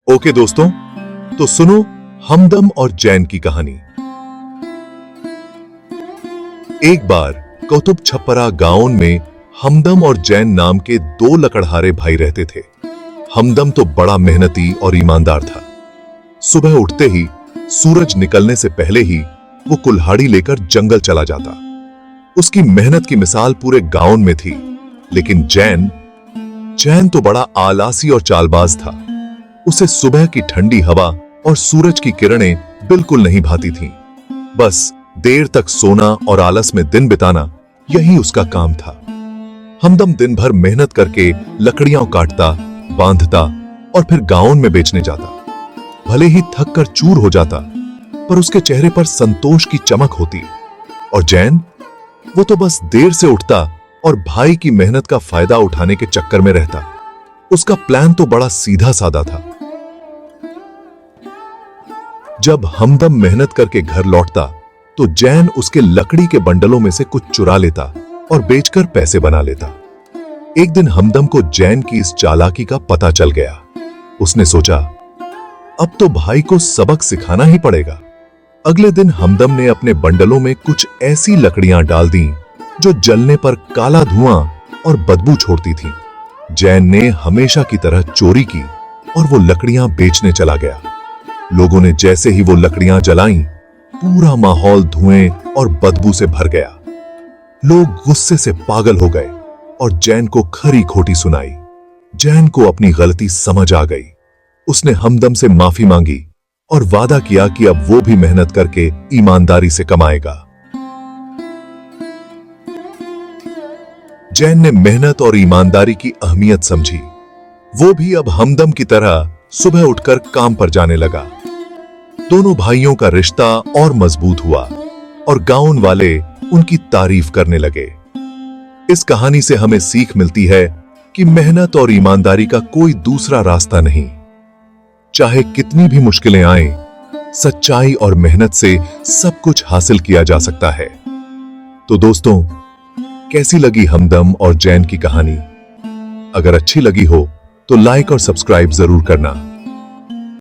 Okay दोस्तों, तो सुनो हमदम और जैन की कहानी। एक बार कौतुब छपरा गांव में हमदम और जैन नाम के दो लकड़हारे भाई रहते थे। हमदम तो बड़ा मेहनती और ईमानदार था। सुबह उठते ही सूरज निकलने से पहले ही वो कुल्हाड़ी लेकर जंगल चला जाता। उसकी मेहनत की मिसाल पूरे गांव में थी। लेकिन जैन तो बड़ा आलसी और चालबाज था। उसे सुबह की ठंडी हवा और सूरज की किरणें बिल्कुल नहीं भाती थीं। बस देर तक सोना और आलस में दिन बिताना यही उसका काम था। हमदम दिन भर मेहनत करके लकड़ियां काटता, बांधता और फिर गांव में बेचने जाता। भले ही थक कर चूर हो जाता, पर उसके चेहरे पर संतोष की चमक होती। और जैन, वो तो बस देर से उठता और भाई की मेहनत का फायदा उठाने के चक्कर में रहता। उसका प्लान तो बड़ा सीधा साधा था। जब हमदम मेहनत करके घर लौटता तो जैन उसके लकड़ी के बंडलों में से कुछ चुरा लेता और बेचकर पैसे बना लेता। एक दिन हमदम को जैन की इस चालाकी का पता चल गया। उसने सोचा, अब तो भाई को सबक सिखाना ही पड़ेगा। अगले दिन हमदम ने अपने बंडलों में कुछ ऐसी लकड़ियां डाल दी जो जलने पर काला धुआं और बदबू छोड़ती थीं। जैन ने हमेशा की तरह चोरी की और वो लकड़ियां बेचने चला गया। लोगों ने जैसे ही वो लकड़ियां जलाईं, पूरा माहौल धुएं और बदबू से भर गया। लोग गुस्से से पागल हो गए और जैन को खरी खोटी सुनाई। जैन को अपनी गलती समझ आ गई। उसने हमदम से माफी मांगी और वादा किया कि अब वो भी मेहनत करके ईमानदारी से कमाएगा। जैन ने मेहनत और ईमानदारी की अहमियत समझी। वो भी अब हमदम की तरह सुबह उठकर काम पर जाने लगा। दोनों भाइयों का रिश्ता और मजबूत हुआ और गांव वाले उनकी तारीफ करने लगे। इस कहानी से हमें सीख मिलती है कि मेहनत और ईमानदारी का कोई दूसरा रास्ता नहीं। चाहे कितनी भी मुश्किलें आएं, सच्चाई और मेहनत से सब कुछ हासिल किया जा सकता है। तो दोस्तों, कैसी लगी हमदम और जैन की कहानी? अगर अच्छी लगी हो तो लाइक और सब्सक्राइब जरूर करना।